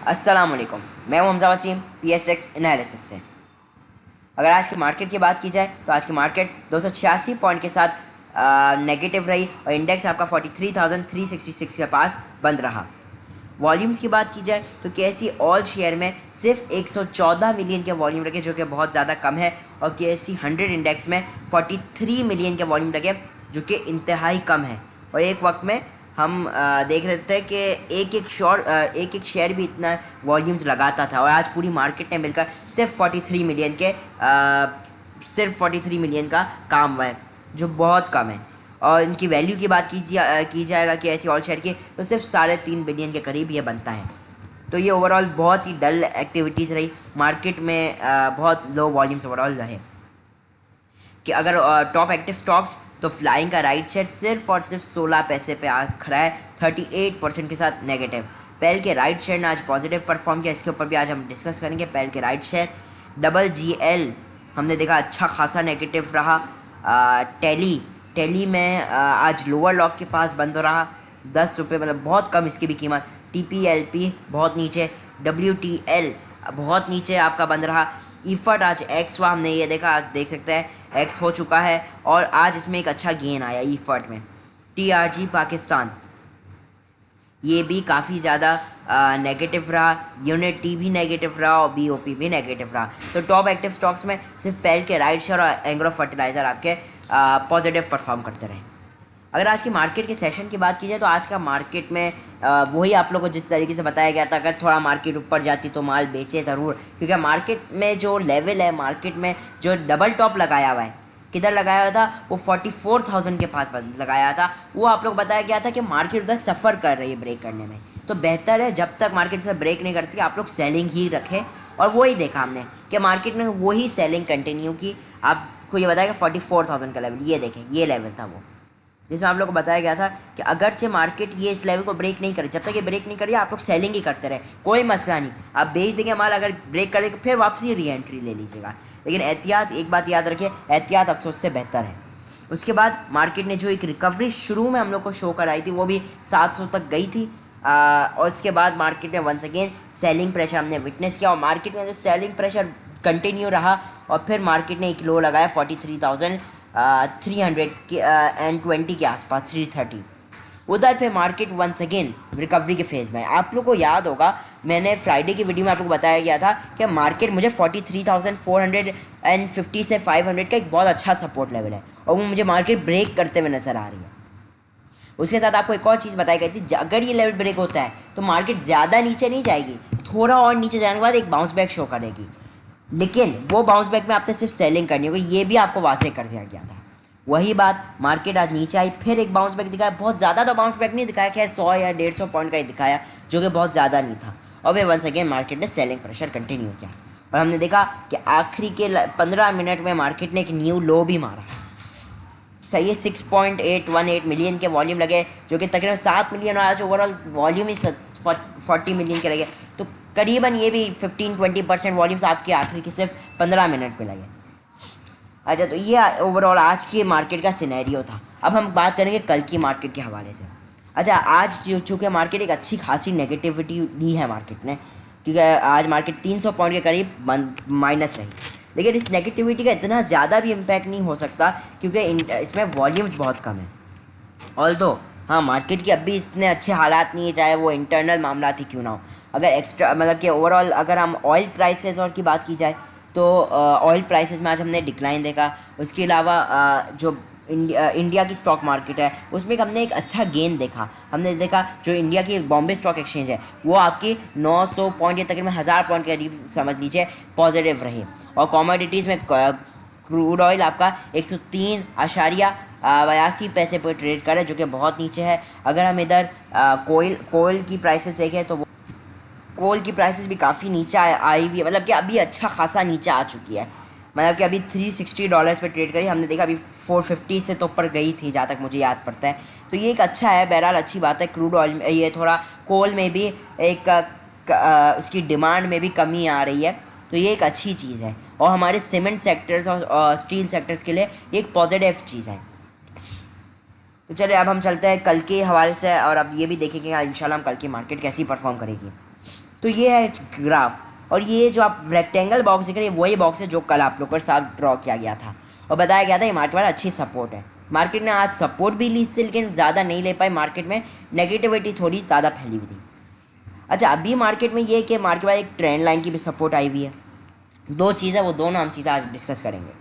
अस्सलाम वालेकुम। मैं हूं हमज़ा वसीम PSX एनालिसिस से। अगर आज की मार्केट की बात की जाए तो आज की मार्केट 286 पॉइंट के साथ नेगेटिव रही और इंडेक्स आपका 43,366 के पास बंद रहा। वॉल्यूम्स की बात की जाए तो KSE ऑल शेयर में सिर्फ 114 मिलियन के वॉल्यूम रखे, जो कि बहुत ज़्यादा कम है, और KSE 100 इंडेक्स में 43 मिलियन के वॉल्यूम रखे, जो कि इंतहाई कम है। और एक वक्त में हम देख रहे थे कि एक एक शेयर भी इतना वॉल्यूम्स लगाता था, और आज पूरी मार्केट ने मिलकर सिर्फ 43 मिलियन के सिर्फ 43 मिलियन का काम हुआ है, जो बहुत कम है। और इनकी वैल्यू की बात की जाएगा कि ऐसी ऑल शेयर की, तो सिर्फ 3.5 बिलियन के करीब ये बनता है। तो ये ओवरऑल बहुत ही डल एक्टिविटीज़ रही मार्केट में, बहुत लो वॉल्यूम्स ओवरऑल रहे। कि अगर टॉप एक्टिव स्टॉक्स, तो फ्लाइंग का राइट शेयर सिर्फ और सिर्फ 16 पैसे पे आ खड़ा है 38% के साथ नेगेटिव। पेल के राइट शेयर ने आज पॉजिटिव परफॉर्म किया, इसके ऊपर भी आज हम डिस्कस करेंगे। पेल के राइट शेयर डबल GL हमने देखा अच्छा खासा नेगेटिव रहा। टेली में आज लोअर लॉक के पास बंद हो रहा, 10 रुपये, मतलब बहुत कम इसकी भी कीमत। TPLP बहुत नीचे, WTL बहुत नीचे आपका बंद रहा। ईफर्ट आज एक्स हुआ, हमने ये देखा, देख सकते हैं एक्स हो चुका है, और आज इसमें एक अच्छा गेन आया ईफर्ट में। TRG पाकिस्तान ये भी काफ़ी ज़्यादा नेगेटिव रहा। यूनिटी भी नेगेटिव रहा और BOP भी नेगेटिव रहा। तो टॉप एक्टिव स्टॉक्स में सिर्फ पेल के राइट शेयर और एंग्रो फर्टिलाइज़र आपके पॉजिटिव परफॉर्म करते रहे। अगर आज की मार्केट के सेशन की बात की जाए तो आज का मार्केट में वही आप लोगों को जिस तरीके से बताया गया था, अगर थोड़ा मार्केट ऊपर जाती तो माल बेचे ज़रूर, क्योंकि मार्केट में जो लेवल है, मार्केट में जो डबल टॉप लगाया हुआ है, किधर लगाया हुआ था, वो 44,000 के पास लगाया था। वो आप लोग बताया गया था कि मार्केट उधर सफ़र कर रही है ब्रेक करने में, तो बेहतर है जब तक मार्केट से ब्रेक नहीं करती आप लोग सेलिंग ही रखें। और वही देखा हमने कि मार्केट में वही सेलिंग कंटिन्यू की। आपको ये बताया कि 44,000 का लेवल, ये देखें, ये लेवल था वो, जिसमें आप लोग को बताया गया था कि अगर से मार्केट ये इस लेवल को ब्रेक नहीं करे, जब तक ये ब्रेक नहीं करिए आप लोग सेलिंग ही करते रहे, कोई मसला नहीं। आप बेच देंगे माल, अगर ब्रेक कर देंगे फिर वापसी री एंट्री ले लीजिएगा, लेकिन एहतियात, एक बात याद रखिए, एहतियात अफसोस से बेहतर है। उसके बाद मार्केट ने जो एक रिकवरी शुरू में हम लोग को शो कराई थी, वो भी 700 तक गई थी, और उसके बाद मार्केट में वंस अगेन सेलिंग प्रेशर हमने विटनेस किया, और मार्केट में सेलिंग प्रेशर कंटिन्यू रहा, और फिर मार्केट ने एक लो लगाया 43,320 के आसपास, 330। उधर पे मार्केट वंस अगेन रिकवरी के फेज़ में है। आप लोग को याद होगा, मैंने फ्राइडे की वीडियो में आप लोग को बताया गया था कि मार्केट मुझे 43,450 से 500 का एक बहुत अच्छा सपोर्ट लेवल है, और वो मुझे मार्केट ब्रेक करते हुए नज़र आ रही है। उसके साथ आपको एक और चीज़ बताई गई थी, अगर ये लेवल ब्रेक होता है तो मार्केट ज़्यादा नीचे नहीं जाएगी, थोड़ा और नीचे जाने के बाद एक बाउंस बैक शो करेगी, लेकिन वो बाउंस बैक में आपने सिर्फ सेलिंग करनी होगी, ये भी आपको वाज़ेह कर दिया गया था। वही बात, मार्केट आज नीचे आई, फिर एक बाउंस बैक दिखाया, बहुत ज़्यादा तो बाउंस बैक नहीं दिखाया, खैर 100 या 150 पॉइंट का ही दिखाया, जो कि बहुत ज़्यादा नहीं था, और वे वंस अगेन मार्केट ने सेलिंग प्रेशर कंटिन्यू किया, और हमने देखा कि आखिरी के 15 मिनट में मार्केट ने एक न्यू लो भी मारा। सही है, 6.818 मिलियन के वॉल्यूम लगे, जो कि तकरीबन 7 मिलियन, और आज ओवरऑल वॉल्यूम ही 40 मिलियन के लगे, तो करीबन ये भी 15-20% वॉल्यूम्स आपके आखिरी के सिर्फ 15 मिनट में लगे। अच्छा, तो ये ओवरऑल आज की मार्केट का सिनेरियो था। अब हम बात करेंगे कल की मार्केट के हवाले से। अच्छा, आज चूँकि मार्केट एक अच्छी खासी नेगेटिविटी ली है मार्केट ने, क्योंकि आज मार्केट 300 पॉइंट के करीब माइनस रही, लेकिन इस नेगेटिविटी का इतना ज़्यादा भी इम्पैक्ट नहीं हो सकता, क्योंकि इसमें वॉल्यूम्स बहुत कम है। ऑल्दो हाँ, मार्केट की अब भी इतने अच्छे हालात नहीं है, चाहे वो इंटरनल मामला ही क्यों ना हो। अगर एक्स्ट्रा, मतलब कि ओवरऑल अगर हम ऑयल प्राइसेस और की बात की जाए तो ऑयल प्राइसेस में आज हमने डिक्लाइन देखा। उसके अलावा जो इंडिया की स्टॉक मार्केट है, उसमें हमने एक अच्छा गेन देखा। हमने देखा जो इंडिया की बॉम्बे स्टॉक एक्सचेंज है, वो आपकी 900 पॉइंट या तकरीबन 1000 पॉइंट के करीब समझ लीजिए पॉजिटिव रही, और कॉमोडिटीज़ में क्रूड ऑयल आपका 103.82 पैसे पर ट्रेड कर रहा है, जो कि बहुत नीचे है। अगर हम इधर कोयल की प्राइसेस देखें तो कोल की प्राइसेस भी काफ़ी नीचे आई हुई है, मतलब कि अभी अच्छा खासा नीचे आ चुकी है, मतलब कि अभी $360 पे ट्रेड करी, हमने देखा अभी 450 से तो ऊपर गई थी, जहाँ तक मुझे याद पड़ता है। तो ये एक अच्छा है, बहरहाल अच्छी बात है। क्रूड ऑयल में ये थोड़ा, कोल में भी एक उसकी डिमांड में भी कमी आ रही है, तो ये एक अच्छी चीज़ है, और हमारे सीमेंट सेक्टर्स और स्टील सेक्टर्स के लिए ये एक पॉजिटिव चीज़ है। तो चलिए अब हम चलते हैं कल के हवाले से, और अब ये भी देखेंगे इंशाल्लाह हम कल की मार्केट कैसी परफॉर्म करेगी। तो ये है ग्राफ, और ये जो आप रेक्टेंगल बॉक्स दिख रहे हैं वही बॉक्स है जो कल आप लोग के साथ ड्रॉ किया गया था और बताया गया था ये मार्केट में अच्छी सपोर्ट है। मार्केट ने आज सपोर्ट भी ली इससे, लेकिन ज़्यादा नहीं ले पाई, मार्केट में नेगेटिविटी थोड़ी ज़्यादा फैली हुई थी। अच्छा, अभी मार्केट में ये कि मार्केट में एक ट्रेंड लाइन की भी सपोर्ट आई हुई है। दो चीज़ है, वो दोनों हम चीज़ें आज डिस्कस करेंगे।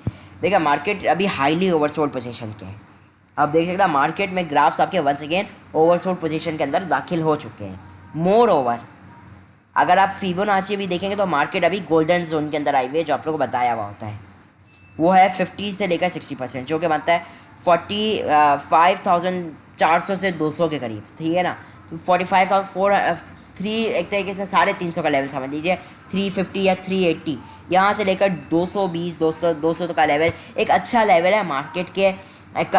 देखिए, मार्केट अभी हाईली ओवरसोल्ड पोजीशन के है। आप देख सकते हैं मार्केट में ग्राफ्स आपके वंस अगेन ओवरसोल्ड पोजीशन के अंदर दाखिल हो चुके हैं। मोर ओवर, अगर आप फिबोनाची भी देखेंगे तो मार्केट अभी गोल्डन जोन के अंदर आई हुई है, जो आप लोगों को बताया हुआ होता है। वो है 50 से लेकर 60%, जो कि बनता है 45,400 से 200 के करीब, ठीक है ना। 45,403 एक तरीके से 350 का लेवल समझ लीजिए, 350 या 380, यहाँ से लेकर 220 200 का लेवल एक अच्छा लेवल है मार्केट के एक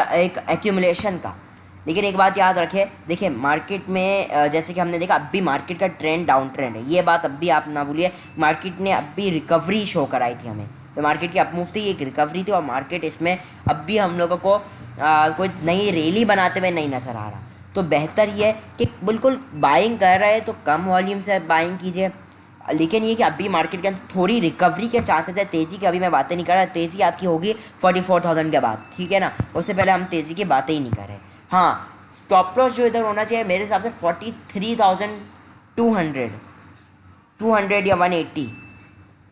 एक्यूमुलेशन का। लेकिन एक बात याद रखें, देखिए मार्केट में जैसे कि हमने देखा अभी मार्केट का ट्रेंड डाउन ट्रेंड है, ये बात अभी आप ना भूलिए। मार्केट ने अभी रिकवरी शो कराई थी हमें, तो मार्केट की अपमूव थी, एक रिकवरी थी, और मार्केट इसमें अभी हम लोगों को कोई नई रैली बनाते हुए नहीं नज़र आ रहा। तो बेहतर ये है कि बिल्कुल बाइंग कर रहे हैं तो कम वॉल्यूम से बाइंग कीजिए, लेकिन ये कि अभी मार्केट के अंदर थोड़ी रिकवरी के चांसेस है। तेज़ी की अभी मैं बातें नहीं कर रहा, तेज़ी आपकी होगी 44,000 के बाद, ठीक है ना। उससे पहले हम तेज़ी की बातें ही नहीं कर रहे। हाँ, स्टॉप लॉस जो इधर होना चाहिए मेरे हिसाब से 43,200 200 या 180,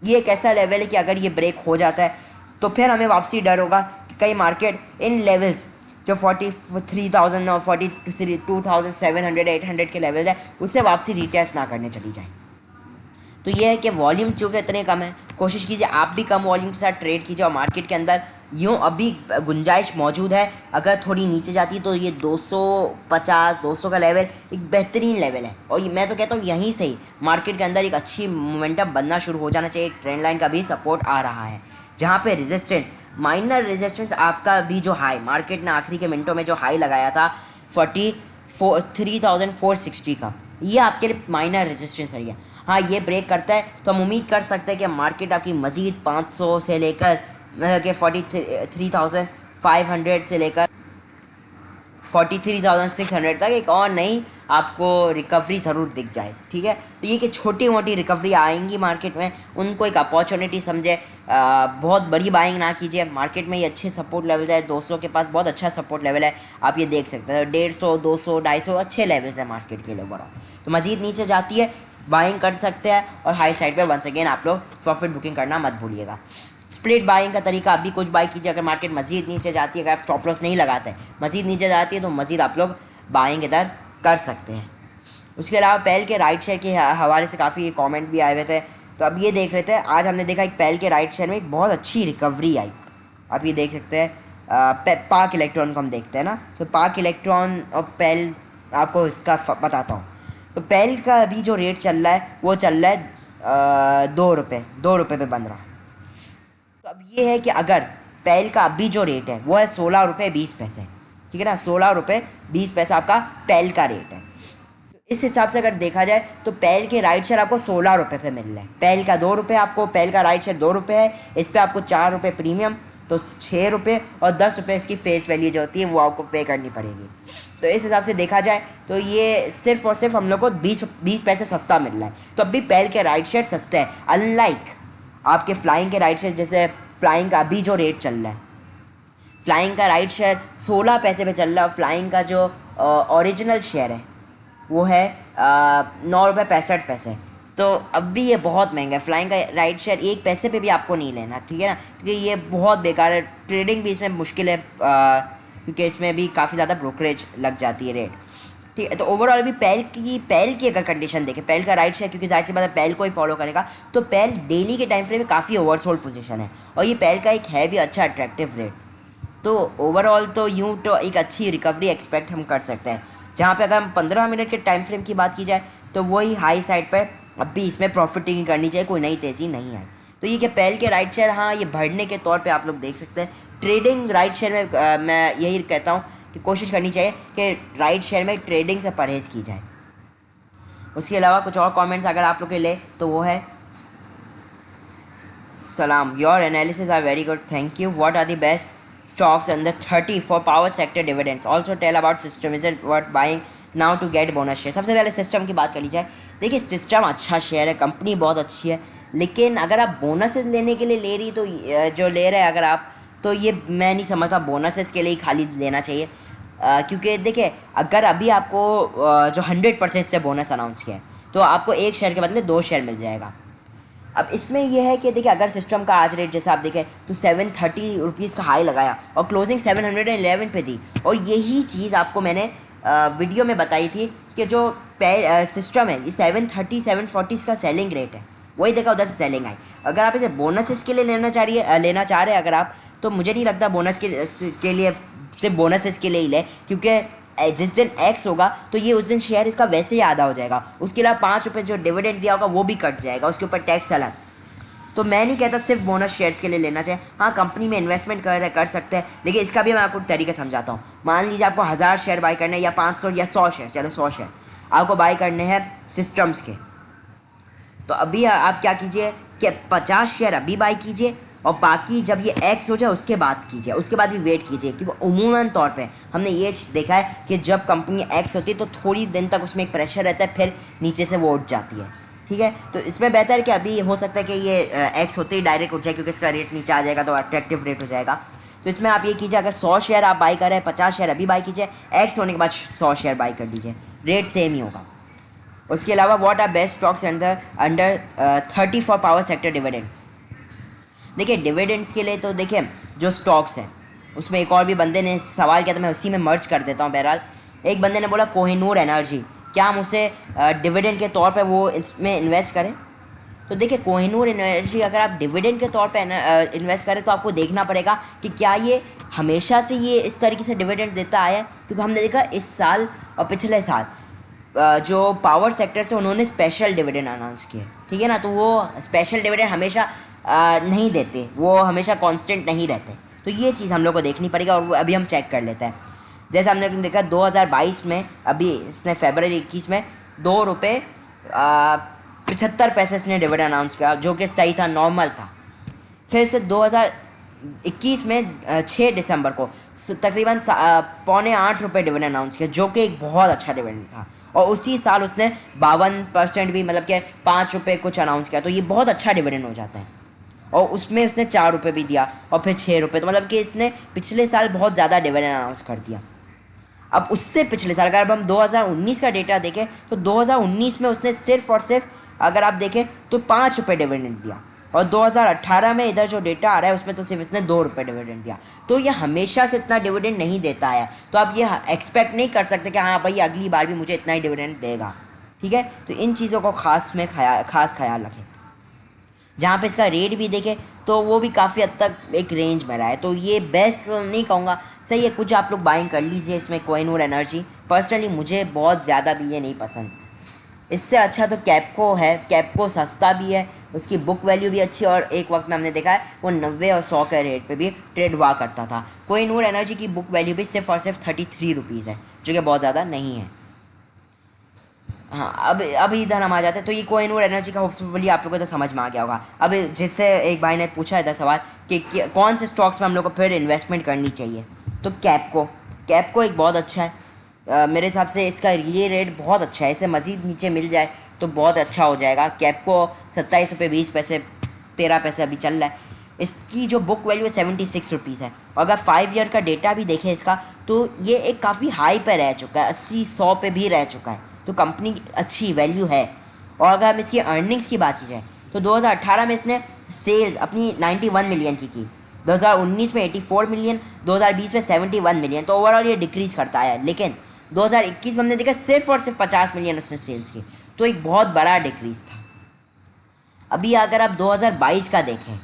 ये एक ऐसा लेवल है कि अगर ये ब्रेक हो जाता है तो फिर हमें वापसी डर होगा कि कई मार्केट इन लेवल्स जो 43,000 और 42,700 800 के लेवल्स है उससे वापसी रिटेस्ट ना करने चली जाए। तो ये है कि वॉल्यूम्स जो कि इतने कम है, कोशिश कीजिए आप भी कम वॉल्यूम के साथ ट्रेड कीजिए, और मार्केट के अंदर यूँ अभी गुंजाइश मौजूद है। अगर थोड़ी नीचे जाती तो ये 250 200 का लेवल एक बेहतरीन लेवल है, और मैं तो कहता हूँ यहीं से ही मार्केट के अंदर एक अच्छी मोमेंटम बनना शुरू हो जाना चाहिए। एक ट्रेंड लाइन का भी सपोर्ट आ रहा है, जहाँ पे रेजिस्टेंस, माइनर रेजिस्टेंस आपका भी जो हाई मार्केट ने आखिरी के मिनटों में जो हाई लगाया था 43,460 का, ये आपके लिए माइनर रेजिस्टेंस रही है। हाँ, ये ब्रेक करता है तो हम उम्मीद कर सकते हैं कि मार्केट आपकी मज़ीद 500 से लेकर के 43,500 से लेकर 43,600 तक एक और नई आपको रिकवरी ज़रूर दिख जाए, ठीक है। तो ये कि छोटी मोटी रिकवरी आएंगी मार्केट में, उनको एक अपॉर्चुनिटी समझे, बहुत बड़ी बाइंग ना कीजिए। मार्केट में ये अच्छे सपोर्ट लेवल है, 200 के पास बहुत अच्छा सपोर्ट लेवल है, आप ये देख सकते हैं। 150 200 250 अच्छे लेवल्स हैं मार्केट के लिए ओवरऑल। तो मज़ीद नीचे जाती है बाइंग कर सकते हैं, और हाई साइड पे वंस अगेन आप लोग प्रॉफिट बुकिंग करना मत भूलिएगा। स्प्लिट बाइंग का तरीका अभी कुछ बाई कीजिए, अगर मार्केट मज़ीद नीचे जाती है, अगर आप स्टॉप लॉस नहीं लगाते, मज़ीद नीचे जाती है तो मज़ीद आप लोग बाइंग इधर कर सकते हैं। उसके अलावा पैल के राइट शेयर के हवाले से काफ़ी कमेंट भी आए हुए थे, तो अब ये देख रहे थे, आज हमने देखा एक पैल के राइट शेयर में एक बहुत अच्छी रिकवरी आई। आप ये देख सकते हैं, पार्क इलेक्ट्रॉन को हम देखते हैं ना, तो पार्क इलेक्ट्रॉन और पैल आपको इसका बताता हूँ। तो पैल का अभी जो रेट चल रहा है वो चल रहा है 2 रुपये पे बन रहा। तो अब ये है कि अगर पैल का अभी जो रेट है वो है 16 रुपये 20 पैसे, ठीक है ना, 16 रुपये 20 पैसे आपका पैल का रेट है। तो इस हिसाब से अगर देखा जाए तो पैल के राइट शेयर आपको 16 रुपये पे मिल रहा है। पैल का 2 रुपये, आपको पैल का राइट शेयर 2 रुपये है, इस पर आपको 4 रुपये प्रीमियम, तो 6 रुपये और 10 रुपये इसकी फेस वैल्यू जो होती है वो आपको पे करनी पड़ेगी। तो इस हिसाब से देखा जाए तो ये सिर्फ और सिर्फ हम लोग को 20 पैसे सस्ता मिल रहा है। तो अभी पैल के राइट शेयर सस्ते हैं, अनलाइक आपके फ्लाइंग के राइट शेयर। जैसे फ्लाइंग का अभी जो रेट चल रहा है, फ्लाइंग का राइट शेयर 16 पैसे पे चल रहा है, और फ्लाइंग का जो ओरिजिनल शेयर है वो है 9 रुपये 65 पैसे। तो अब भी ये बहुत महंगा है। फ्लाइंग का राइट शेयर 1 पैसे पे भी आपको नहीं लेना, ठीक है ना, क्योंकि ये बहुत बेकार है। ट्रेडिंग भी इसमें मुश्किल है, क्योंकि इसमें भी काफ़ी ज़्यादा ब्रोकरेज लग जाती है रेट, ठीक है। तो ओवरऑल भी पैल की अगर कंडीशन देखें, पैल का राइट शेयर, क्योंकि जाहिर सी बात है पैल को ही फॉलो करेगा, तो पैल डेली के टाइम फ्रेम में काफ़ी ओवरसोल्ड पोजीशन है, और ये पैल का एक है भी अच्छा अट्रैक्टिव रेट। तो ओवरऑल तो यूँ तो एक अच्छी रिकवरी एक्सपेक्ट हम कर सकते हैं, जहाँ पे अगर हम 15 मिनट के टाइम फ्रेम की बात की जाए तो वही हाई साइड पर अब भी इसमें प्रॉफिटिंग करनी चाहिए, कोई नई तेज़ी नहीं आई। तो ये कि पैल के राइट शेयर, हाँ, ये बढ़ने के तौर पे आप लोग देख सकते हैं। ट्रेडिंग राइट शेयर में मैं यही कहता हूँ कि कोशिश करनी चाहिए कि राइट शेयर में ट्रेडिंग से परहेज़ की जाए। उसके अलावा कुछ और कमेंट्स अगर आप लोग के ले तो वो है, सलाम, your analysis are very good, thank you, what are the best stocks under 30 for power sector dividends, also tell about system, is it worth buying now to get bonus share. सबसे पहले सिस्टम की बात कर ली जाए। देखिए system अच्छा share है, company बहुत अच्छी है, लेकिन अगर आप बोनसेस लेने के लिए ले रही तो जो ले रहे हैं अगर आप, तो ये मैं नहीं समझता बोनसेस के लिए ही खाली लेना चाहिए। क्योंकि देखिए अगर अभी आपको जो 100% से बोनस अनाउंस किया है तो आपको एक शेयर के बदले 2 शेयर मिल जाएगा। अब इसमें यह है कि देखिए अगर सिस्टम का आज रेट जैसा आप देखें तो 730 रुपीज़ का हाई लगाया और क्लोजिंग 711 पे थी, और यही चीज़ आपको मैंने वीडियो में बताई थी कि जो सिस्टम है ये 730 740 का सेलिंग रेट है, वही देखा उधर से सेलिंग आई। अगर आप इसे बोनस इसके लिए लेना चाह रहे हैं अगर आप, तो मुझे नहीं लगता बोनस के लिए सिर्फ बोनस इसके लिए ही ले, क्योंकि जिस दिन एक्स होगा तो ये उस दिन शेयर इसका वैसे ही आधा हो जाएगा, उसके अलावा 5 रुपये जो डिविडेंड दिया होगा वो भी कट जाएगा, उसके ऊपर टैक्स अलग। तो मैं नहीं कहता सिर्फ बोनस शेयर्स के लिए लेना चाहिए। हाँ कंपनी में इन्वेस्टमेंट कर सकते हैं, लेकिन इसका भी मैं आपको एक तरीका समझाता हूँ। मान लीजिए आपको 1000 शेयर बाई करने हैं या 500 या 100 शेयर, चलो 100 शेयर आपको बाई करने हैं सिस्टम्स के, तो अभी आप क्या कीजिए कि 50 शेयर अभी बाई कीजिए और बाकी जब ये एक्स हो जाए उसके बाद कीजिए, उसके बाद भी वेट कीजिए, क्योंकि उमूमन तौर पे हमने ये देखा है कि जब कंपनी एक्स होती है तो थोड़ी दिन तक उसमें एक प्रेशर रहता है, फिर नीचे से वो उठ जाती है। ठीक है, तो इसमें बेहतर है कि अभी हो सकता है कि ये एक्स होते ही डायरेक्ट उठ जाए, क्योंकि इसका रेट नीचे आ जाएगा तो अट्रैक्टिव रेट हो जाएगा। तो इसमें आप ये कीजिए, अगर 100 शेयर आप बाई कर रहे हैं, 50 शेयर अभी बाई कीजिए, एक्स होने के बाद 100 शेयर बाई कर दीजिए, रेट सेम ही होगा। उसके अलावा what are best stocks under 30 for power sector dividends. देखिए डिविडेंड्स के लिए तो देखिए जो स्टॉक्स हैं उसमें एक और भी बंदे ने सवाल किया, तो मैं उसी में मर्ज कर देता हूँ। बहरहाल एक बंदे ने बोला कोहिनूर एनर्जी, क्या हम उसे डिविडेंड के तौर पे वो इसमें इन्वेस्ट करें? तो देखिए कोहिनूर एनर्जी अगर आप डिविडेंड के तौर पे इन्वेस्ट करें तो आपको देखना पड़ेगा कि क्या ये हमेशा से ये इस तरीके से डिविडेंड देता आया है, क्योंकि हमने देखा इस साल और पिछले साल जो पावर सेक्टर से उन्होंने स्पेशल डिविडेंड अनाउंस किए, ठीक है ना, तो वो स्पेशल डिविडेंड हमेशा नहीं देते, वो हमेशा कांस्टेंट नहीं रहते। तो ये चीज़ हम लोग को देखनी पड़ेगी और अभी हम चेक कर लेते हैं। जैसे हमने देखा 2022 में, अभी इसने फरवरी 21 में 2 रुपये 75 पैसे इसने डिविडेंड अनाउंस किया, जो कि सही था, नॉर्मल था। फिर से 2021 में 6 दिसंबर को तकरीबन 7.25 रुपये डिविडेंड अनाउंस किया, जो कि एक बहुत अच्छा डिविडेंड था। और उसी साल उसने 52% भी, मतलब कि 5 रुपये कुछ अनाउंस किया, तो ये बहुत अच्छा डिविडेंड हो जाता है। और उसमें उसने 4 रुपये भी दिया और फिर 6 रुपये, तो मतलब कि इसने पिछले साल बहुत ज़्यादा डिविडेंड अनाउंस कर दिया। अब उससे पिछले साल अगर हम 2019 का डेटा देखें तो 2019 में उसने सिर्फ और सिर्फ अगर आप देखें तो 5 रुपये डिविडेंड दिया, और 2018 में इधर जो डेटा आ रहा है उसमें तो सिर्फ इसने 2 रुपये डिविडेंड दिया। तो ये हमेशा से इतना डिविडेंड नहीं देता है, तो आप ये एक्सपेक्ट नहीं कर सकते कि हाँ भाई अगली बार भी मुझे इतना ही डिविडेंड देगा। ठीक है, तो इन चीज़ों को खास ख्याल रखें। जहाँ पे इसका रेट भी देखें तो वो भी काफ़ी हद तक एक रेंज में रहा है, तो ये बेस्ट नहीं कहूँगा, सही है, कुछ आप लोग बाइंग कर लीजिए इसमें कोहिनूर एनर्जी। पर्सनली मुझे बहुत ज़्यादा भी ये नहीं पसंद। इससे अच्छा तो कैपको है, कैपको सस्ता भी है, उसकी बुक वैल्यू भी अच्छी है, और एक वक्त में हमने देखा है वो 90 और 100 के रेट पे भी ट्रेड हुआ करता था। कोहिनूर एनर्जी की बुक वैल्यू भी सिर्फ और सिर्फ 33 रुपीज़ है, जो कि बहुत ज़्यादा नहीं है। हाँ, अब इधर हम आ जाते हैं। तो ये कोहिनूर एनर्जी का होपफुली आप लोगों को तो समझ में आ गया होगा। अब जिससे एक भाई ने पूछा इधर सवाल कि कौन से स्टॉक्स में हम लोग को फिर इन्वेस्टमेंट करनी चाहिए, तो कैपको एक बहुत अच्छा है। मेरे हिसाब से इसका ये रेट बहुत अच्छा है, इसे मज़ीद नीचे मिल जाए तो बहुत अच्छा हो जाएगा। कैपको 27 रुपये 20 पैसे 13 पैसे अभी चल रहा है। इसकी जो बुक वैल्यू है 76 रुपीज़ है, और अगर 5 ईयर का डेटा भी देखें इसका तो ये एक काफ़ी हाई पे रह चुका है, 80-100 पे भी रह चुका है, तो कंपनी की अच्छी वैल्यू है। और अगर हम इसकी अर्निंग्स की बात की जाए तो 2018 में इसने सेल्स अपनी 91 मिलियन की, 2019 में 84 मिलियन, 2020 में 71 मिलियन, तो ओवरऑल ये डिक्रीज़ करता है। लेकिन 2021 में हमने देखा सिर्फ और सिर्फ 50 मिलियन उसने सेल्स की, तो एक बहुत बड़ा डिक्रीज़ था। अभी अगर आप 2022 का देखें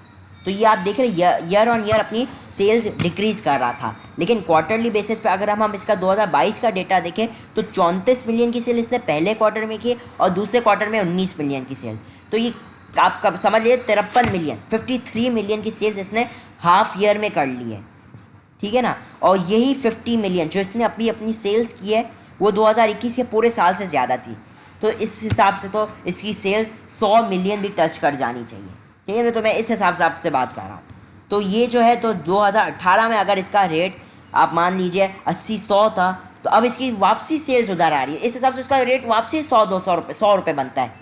तो ये आप देख रहे ईयर ऑन ईयर अपनी सेल्स डिक्रीज़ कर रहा था, लेकिन क्वार्टरली बेसिस पे अगर हम इसका 2022 का डेटा देखें तो 34 मिलियन की सेल इसने पहले क्वार्टर में की और दूसरे क्वार्टर में 19 मिलियन की सेल, तो ये आप कब समझ लीजिए 53 मिलियन 53 मिलियन की सेल्स इसने हाफ ईयर में कर ली है। ठीक है ना, और यही 50 मिलियन जो इसने अपनी सेल्स की है वो 2021 के पूरे साल से ज़्यादा थी, तो इस हिसाब से तो इसकी सेल्स 100 मिलियन भी टच कर जानी चाहिए। ठीक है ना, तो मैं इस हिसाब से आपसे बात कर रहा हूँ। तो ये जो है तो 2018 में अगर इसका रेट आप मान लीजिए 80-100 था, तो अब इसकी वापसी सेल्स उधर आ रही है, इस हिसाब से उसका रेट वापसी 100-200 रुपये बनता है,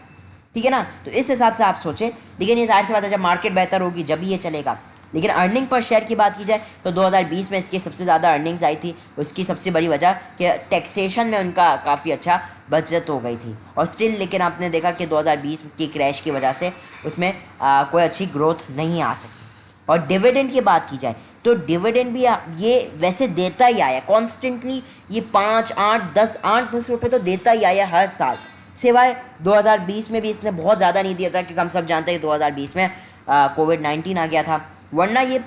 ठीक है ना। तो इस हिसाब से आप सोचें, लेकिन ये जाहिर सी बात है जब मार्केट बेहतर होगी जब ये चलेगा। लेकिन अर्निंग पर शेयर की बात की जाए तो 2020 में इसकी सबसे ज़्यादा अर्निंग्स आई थी। उसकी सबसे बड़ी वजह कि टैक्सेशन में उनका काफ़ी अच्छा बचत हो गई थी, और स्टिल लेकिन आपने देखा कि 2020 की क्रैश की वजह से उसमें कोई अच्छी ग्रोथ नहीं आ सकी। और डिविडेंड की बात की जाए तो डिविडेंड भी ये वैसे देता ही आया कॉन्स्टेंटली, ये 5, 8, 10 रुपये तो देता ही आया हर साल, सिवाय 2020 में भी इसने बहुत ज़्यादा नहीं दिया था, क्योंकि हम सब जानते हैं कि 2020 में कोविड-19 आ गया था, वरना ये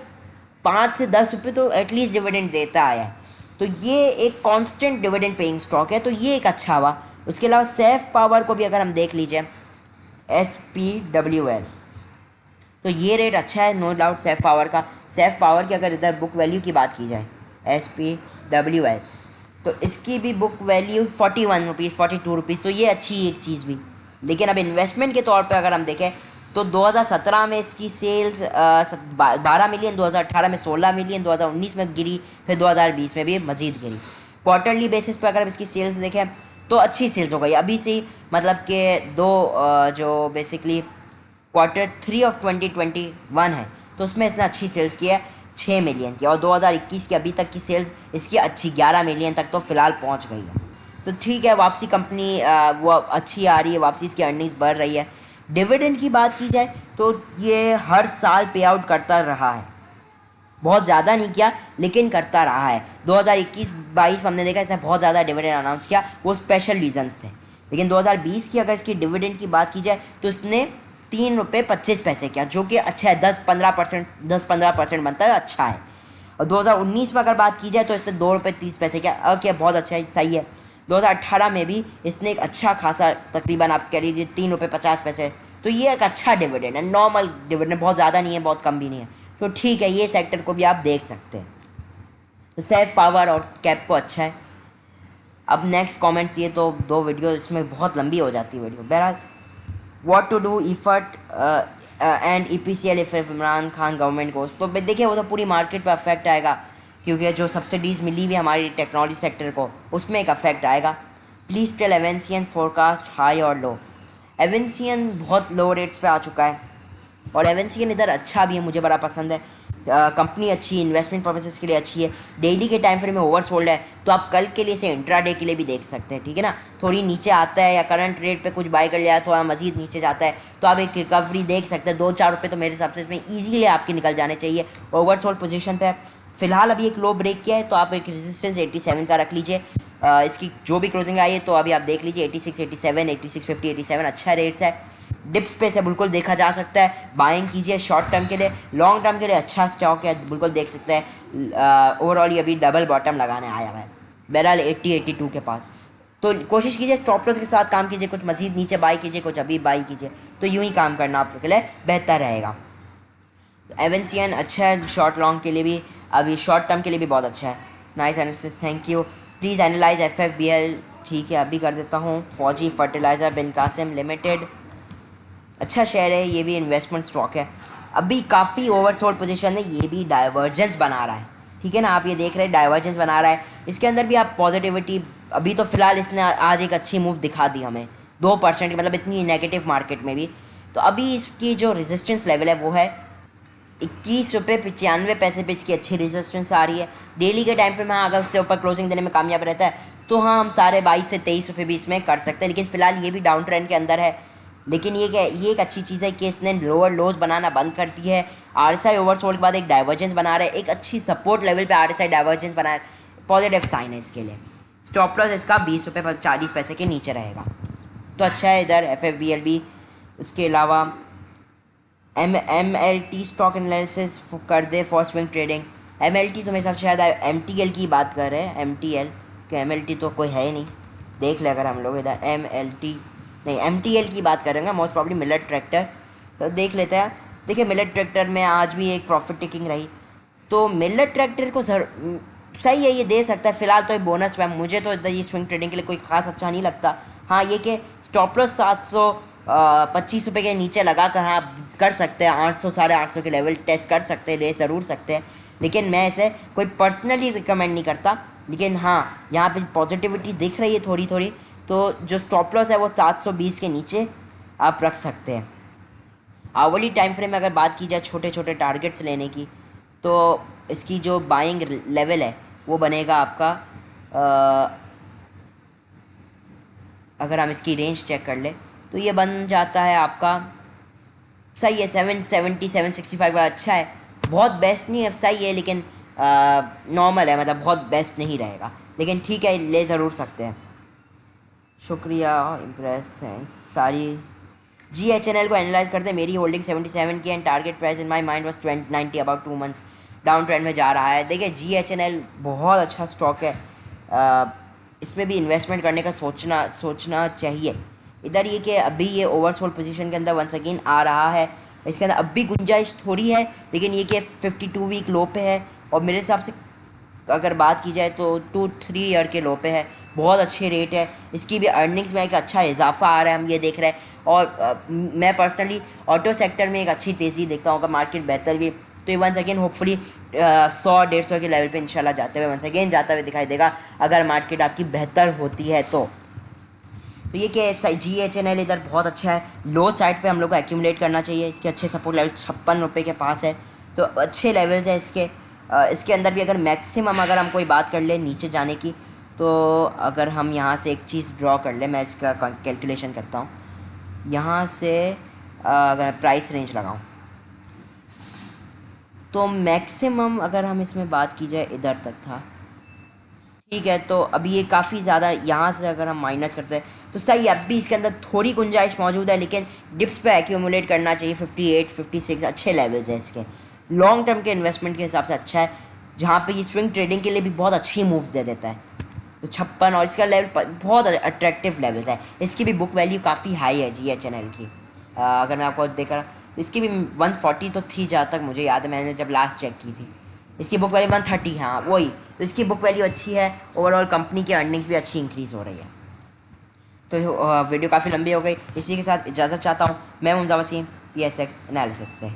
5 से 10 रुपये तो एटलीस्ट डिविडेंड देता आया है। तो ये एक कांस्टेंट डिविडेंड पेइंग स्टॉक है, तो ये एक अच्छा हुआ। उसके अलावा सेफ पावर को भी अगर हम देख लीजिए, SPWL, तो ये रेट अच्छा है नो डाउट सेफ पावर का। सेफ पावर की अगर इधर बुक वैल्यू की बात की जाए SPWL, तो इसकी भी बुक वैल्यू 41 रुपीज़ 42 रुपीज़, तो ये अच्छी एक चीज़ भी। लेकिन अब इन्वेस्टमेंट के तौर पे अगर हम देखें तो 2017 में इसकी सेल्स 12 मिलियन, 2018 में 16 मिलियन, 2019 में गिरी, फिर 2020 में भी मज़ीद गिरी। क्वार्टरली बेसिस पे अगर हम इसकी सेल्स देखें तो अच्छी सेल्स हो गई अभी से, मतलब कि जो बेसिकली Q3 ऑफ 2021 है तो उसमें इसने अच्छी सेल्स की है 6 मिलियन की, और 2021 की अभी तक की सेल्स इसकी अच्छी 11 मिलियन तक तो फ़िलहाल पहुंच गई है। तो ठीक है, वापसी कंपनी वो अच्छी आ रही है, वापसी इसकी अर्निंग्स बढ़ रही है। डिविडेंड की बात की जाए तो ये हर साल पे आउट करता रहा है, बहुत ज़्यादा नहीं किया लेकिन करता रहा है। 2021-22 हमने देखा इसने बहुत ज़्यादा डिविडेंड अनाउंस किया, वो स्पेशल रीजंस थे। लेकिन 2020 की अगर इसकी डिविडेंड की बात की जाए तो इसने 3 रुपये 25 पैसे किया, जो कि अच्छा है, 10-15% बनता है, अच्छा है। और 2019 में अगर बात की जाए तो इसने 2 रुपये 30 पैसे किया, क्या बहुत अच्छा है, सही है। 2018 में भी इसने एक अच्छा खासा, तकरीबन आप कह लीजिए 3 रुपये 50 पैसे, तो ये एक अच्छा डिविडेंड है, नॉर्मल डिविडेंड, बहुत ज़्यादा नहीं है बहुत कम भी नहीं है, तो ठीक है, ये सेक्टर को भी आप देख सकते हैं। तो सेफ पावर और कैप को अच्छा है। अब नेक्स्ट कमेंट्स, ये तो 2 वीडियो, इसमें बहुत लंबी हो जाती है वीडियो। बहरहाल, what to do effort and EPCL if Imran Khan government goes, तो देखिए वो तो पूरी मार्केट पर अफेक्ट आएगा, क्योंकि जो सब्सिडीज़ मिली हुई हमारी टेक्नोलॉजी सेक्टर को उसमें एक अफेक्ट आएगा। प्लीज़ टेल एवेंसियन फोरकास्ट हाई और लो। एवेंसियन बहुत लो रेट्स पे आ चुका है, और एवेंसियन इधर अच्छा भी है, मुझे बड़ा पसंद है। कंपनी अच्छी है, इन्वेस्टमेंट पर्पसेस के लिए अच्छी है, डेली के टाइम फ्रेम में ओवर सोल्ड है, तो आप कल के लिए इसे इंट्राडे के लिए भी देख सकते हैं, ठीक है ना। थोड़ी नीचे आता है या करंट रेट पे कुछ बाय कर लिया है, थोड़ा मजीद नीचे जाता है तो आप एक रिकवरी देख सकते हैं। 2-4 रुपये तो मेरे हिसाब से इसमें ईजीली आपके निकल जाने चाहिए। ओवर सोल्ड पोजीशन पे फिलहाल अभी एक लो ब्रेक किया है, तो आप एक रेजिस्टेंस 87 का रख लीजिए। इसकी जो भी क्लोजिंग आई है तो अभी आप देख लीजिए 86, 87, 86.50, 87 अच्छा रेट्स है। डिप्स पे से बिल्कुल देखा जा सकता है, बाइंग कीजिए शॉर्ट टर्म के लिए, लॉन्ग टर्म के लिए अच्छा स्टॉक है, बिल्कुल देख सकते हैं। ओवरऑल ये अभी डबल बॉटम लगाने आया हुआ है, बहरहाल 80-82 के पास। तो कोशिश कीजिए स्टॉप लॉस के साथ काम कीजिए, कुछ मजीद नीचे बाई कीजिए, कुछ अभी बाई कीजिए, तो यूँ ही काम करना आपके लिए बेहतर रहेगा। एवेंसियन अच्छा है शॉर्ट लॉन्ग के लिए भी, अभी शॉर्ट टर्म के लिए भी बहुत अच्छा है। Nice analysis, thank you. Please analyse FFBL, ठीक है अभी कर देता हूँ। फौजी फर्टिलाइज़र बिन कासिम लिमिटेड, अच्छा शेयर है, ये भी इन्वेस्टमेंट स्टॉक है, अभी काफ़ी ओवरसोल्ड पोजीशन है, ये भी डाइवर्जेंस बना रहा है, ठीक है ना। आप ये देख रहे हैं डाइवर्जेंस बना रहा है, इसके अंदर भी आप पॉजिटिविटी, अभी तो फिलहाल इसने आज एक अच्छी मूव दिखा दी हमें 2%, मतलब इतनी नेगेटिव मार्केट में भी। तो अभी इसकी जो रेजिस्टेंस लेवल है वो है 21 रुपये 95 पैसे पे इसकी अच्छी रेजिस्टेंस आ रही है। डेली के टाइम में अगर उससे ऊपर क्लोजिंग देने में कामयाब रहता है तो हाँ, हम सारे 22 से 23 रुपये भी इसमें कर सकते हैं, लेकिन फिलहाल ये भी डाउन ट्रेंड के अंदर है। लेकिन ये एक अच्छी चीज़ है कि इसने लोअर लोज बनाना बंद कर दी है। RSI ओवरसोल्ड के बाद एक डाइवर्जेंस बना रहा है, एक अच्छी सपोर्ट लेवल पे RSI डाइवर्जेंस बना है, पॉजिटिव साइन है इसके लिए। स्टॉप लॉस इसका 20 रुपये 40 पैसे के नीचे रहेगा, तो अच्छा है इधर FFBL भी। उसके अलावा MLT स्टॉक एनालिसिस कर दे फॉर स्विंग ट्रेडिंग। MLT तो मेरे हिसाब से शायद MTL की बात कर रहे हैं, MTL कि MLT तो कोई है ही नहीं, देख ले अगर हम लोग इधर MLT नहीं MTL की बात करेंगे, मोस्ट प्रॉब्ली मिलेट ट्रैक्टर, तो देख लेते हैं। देखिए मिलेट ट्रैक्टर में आज भी एक प्रॉफिट टेकिंग रही, तो मिलेट ट्रैक्टर को सही है, ये दे सकता है फिलहाल, तो ये बोनस है। मुझे तो ये स्विंग ट्रेडिंग के लिए कोई खास अच्छा नहीं लगता। हाँ, ये कि स्टॉप लॉस 725 रुपये के नीचे लगा कर आप कर सकते हैं, 800 850 के लेवल टेस्ट कर सकते हैं, ले ज़रूर सकते हैं, लेकिन मैं इसे कोई पर्सनली रिकमेंड नहीं करता। लेकिन हाँ, यहाँ पे पॉजिटिविटी दिख रही है थोड़ी थोड़ी। तो जो स्टॉप लॉस है वो 720 के नीचे आप रख सकते हैं। आवली टाइम फ्रेम में अगर बात की जाए छोटे छोटे टारगेट्स लेने की, तो इसकी जो बाइंग लेवल है वो बनेगा आपका, अगर हम इसकी रेंज चेक कर ले तो ये बन जाता है आपका, सही है 770 765 का, अच्छा है, बहुत बेस्ट नहीं है, सही है, लेकिन नॉर्मल है, मतलब बहुत बेस्ट नहीं रहेगा, लेकिन ठीक है, ले ज़रूर सकते हैं। शुक्रिया, इम्प्रेस, थैंक्स सारी। GHNL को एनालाइज करते हैं। मेरी होल्डिंग 77 की and target price in my mind was 90, about 2 months down trend में जा रहा है। देखिए GHNL बहुत अच्छा स्टॉक है, इसमें भी इन्वेस्टमेंट करने का सोचना चाहिए। इधर ये कि अभी ये ओवरसोल्ड पोजीशन के अंदर वंस अगेन आ रहा है, इसके अंदर अब भी गुंजाइश थोड़ी है, लेकिन ये कि 52 वीक लो पे है, और मेरे हिसाब से अगर बात की जाए तो 2-3 ईयर के लो पे है, बहुत अच्छे रेट है। इसकी भी अर्निंग्स में एक अच्छा इजाफा आ रहा है, हम ये देख रहे हैं। और मैं पर्सनली ऑटो सेक्टर में एक अच्छी तेज़ी देखता हूँ, अगर मार्केट बेहतर भी, तो ये वंस अगेन होपफुली 100-150 के लेवल पे इंशाल्लाह जाते हुए वंस अगेन जाता हुए दिखाई देगा, अगर मार्केट आपकी बेहतर होती है तो ये कि GHNL इधर बहुत अच्छा है। लो साइड पे हम लोग को एक्यूमुलेट करना चाहिए, इसके अच्छे सपोर्ट लेवल 56 रुपये के पास है, तो अच्छे लेवल्स हैं इसके। इसके अंदर भी अगर मैक्सिमम अगर हम कोई बात कर ले नीचे जाने की, तो अगर हम यहाँ से एक चीज़ ड्रॉ कर ले, मैं इसका कैलकुलेशन करता हूँ, यहाँ से अगर प्राइस रेंज लगाऊँ तो मैक्सिमम अगर हम इसमें बात की जाए इधर तक था, ठीक है। तो अभी ये काफ़ी ज़्यादा, यहाँ से अगर हम माइनस करते हैं तो सही है, अब भी इसके अंदर थोड़ी गुंजाइश मौजूद है, लेकिन डिप्स पे एक्यूमुलेट करना चाहिए। 58 56 अच्छे लेवल्स हैं इसके, लॉन्ग टर्म के इन्वेस्टमेंट के हिसाब से अच्छा है, जहाँ पे ये स्विंग ट्रेडिंग के लिए भी बहुत अच्छी मूव्स दे देता है। तो 56 और इसका लेवल बहुत अट्रैक्टिव लेवल्स है। इसकी भी बुक वैल्यू काफ़ी हाई है GHNL की, अगर मैं आपको देखा तो इसकी भी 140 तो थी, जहाँ तक मुझे याद है, मैंने जब लास्ट चेक की थी। इसकी बुक वैल्यू 130, हाँ वही, तो इसकी बुक वैल्यू अच्छी है, ओवरऑल कंपनी की अर्निंग्स भी अच्छी इंक्रीज़ हो रही है। तो वीडियो काफ़ी लंबी हो गई, इसी के साथ इजाज़त चाहता हूँ। मैं मुमज़ा वसीम, PSX एनालिसिस से।